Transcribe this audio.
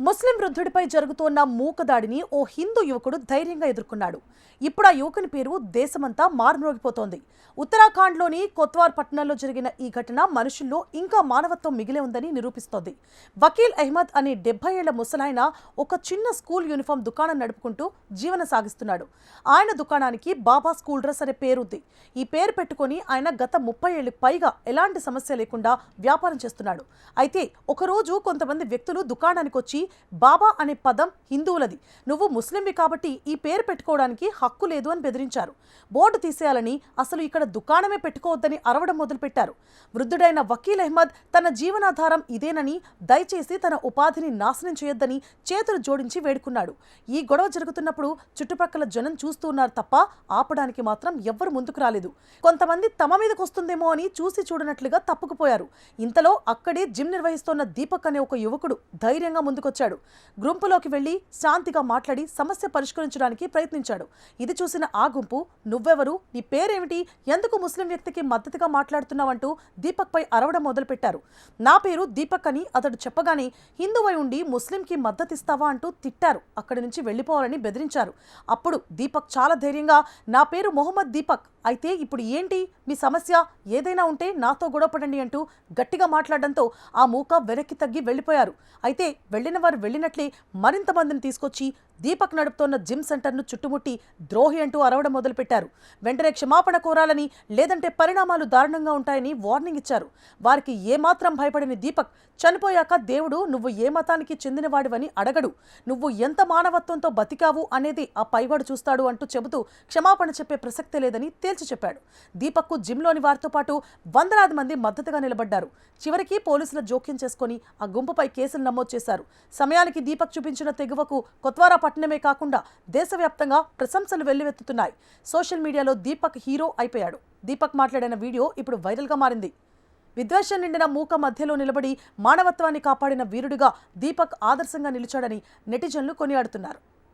ముస్లిం వృద్ధుడిపై జరుగుతోన్న మూకదాడిని ఓ హిందూ యువకుడు ధైర్యంగా ఎదుర్కొన్నాడు. ఇప్పుడు ఆ యువకుని పేరు దేశమంతా మారుమ్రోగిపోతోంది. ఉత్తరాఖండ్లోని కొత్వార్ పట్టణంలో జరిగిన ఈ ఘటన మనుషుల్లో ఇంకా మానవత్వం మిగిలే ఉందని నిరూపిస్తోంది. వకీల్ అహ్మద్ అనే 70 ఏళ్ల ముసలాయన ఒక చిన్న స్కూల్ యూనిఫామ్ దుకాణం నడుపుకుంటూ జీవనం సాగిస్తున్నాడు. ఆయన దుకాణానికి బాబా స్కూల్ డ్రెస్ అనే పేరుంది. ఈ పేరు పెట్టుకుని ఆయన గత 30 ఏళ్లకు పైగా ఎలాంటి సమస్య లేకుండా వ్యాపారం చేస్తున్నాడు. అయితే ఒకరోజు కొంతమంది వ్యక్తులు దుకాణానికి వచ్చి బాబా అనే పదం హిందువులది, నువ్వు ముస్లింవి కాబట్టి ఈ పేరు పెట్టుకోవడానికి హక్కు లేదు అని బెదిరించారు. బోర్డు తీసేయాలని, అసలు ఇక్కడ దుకాణమే పెట్టుకోవద్దని అరవడం మొదలుపెట్టారు. వృద్ధుడైన వకీల్ అహ్మద్ తన జీవనాధారం ఇదేనని, దయచేసి తన ఉపాధిని నాశనం చేయొద్దని చేతులు జోడించి వేడుకున్నాడు. ఈ గొడవ జరుగుతున్నప్పుడు చుట్టుపక్కల జనం చూస్తున్నారు తప్ప ఆపడానికి మాత్రం ఎవ్వరు ముందుకు రాలేదు. కొంతమంది తమ మీదకు వస్తుందేమో అని చూసి చూడనట్లుగా తప్పుకుపోయారు. ఇంతలో అక్కడే జిమ్ నిర్వహిస్తోన్న దీపక్ అనే ఒక యువకుడు ధైర్యంగా ముందుకొచ్చాడు. గుంపులోకి వెళ్లి శాంతిగా మాట్లాడి సమస్య పరిష్కరించడానికి ప్రయత్నించాడు. ఇది చూసిన ఆ గుంపు, నువ్వెవరు, నీ పేరేమిటి, ఎందుకు ముస్లిం వ్యక్తికి మద్దతుగా మాట్లాడుతున్నావంటూ దీపక్ పై అరవడం మొదలుపెట్టారు. నా పేరు దీపక్ అని అతడు చెప్పగానే, హిందువై ఉండి ముస్లింకి మద్దతిస్తావా అంటూ తిట్టారు. అక్కడి నుంచి వెళ్లిపోవాలని బెదిరించారు. అప్పుడు దీపక్ చాలా ధైర్యంగా, నా పేరు మొహమ్మద్ దీపక్, అయితే ఇప్పుడు ఏంటి మీ సమస్య, ఏదైనా ఉంటే నాతో గొడవపడండి అంటూ గట్టిగా మాట్లాడడంతో ఆ మూక వెనక్కి తగ్గి వెళ్లిపోయారు. అయితే వెళ్లిన వారు వెళ్లినట్లే మరింత మందిని తీసుకొచ్చి దీపక్ నడుపుతోన్న జిమ్ సెంటర్ను చుట్టుముట్టి ద్రోహి అంటూ అరవడం మొదలుపెట్టారు. వెంటనే క్షమాపణ కోరాలని, లేదంటే పరిణామాలు దారుణంగా ఉంటాయని వార్నింగ్ ఇచ్చారు. వారికి ఏమాత్రం భయపడిన దీపక్, చనిపోయాక దేవుడు నువ్వు ఏ మతానికి చెందినవాడివని అడగడు, నువ్వు ఎంత మానవత్వంతో బతికావు అనేది ఆ పైవాడు చూస్తాడు అంటూ చెబుతూ క్షమాపణ చెప్పే ప్రసక్తే లేదని తేల్చి చెప్పాడు. దీపక్కు జిమ్లోని వారితో పాటు వందలాది మంది మద్దతుగా నిలబడ్డారు. చివరికి పోలీసుల జోక్యం చేసుకుని ఆ గుంపుపై కేసులు నమోదు చేశారు. సమయానికి దీపక్ చూపించిన తెగువకు కొత్వారా పట్టణమే కాకుండా దేశవ్యాప్తంగా ప్రశంసలు వెల్లువెత్తుతున్నాయి. సోషల్ మీడియాలో దీపక్ హీరో అయిపోయాడు. దీపక్ మాట్లాడిన వీడియో ఇప్పుడు వైరల్గా మారింది. విద్వేషం నిండిన మూక మధ్యలో నిలబడి మానవత్వాన్ని కాపాడిన వీరుడిగా దీపక్ ఆదర్శంగా నిలిచాడని నెటిజన్లు కొనియాడుతున్నారు.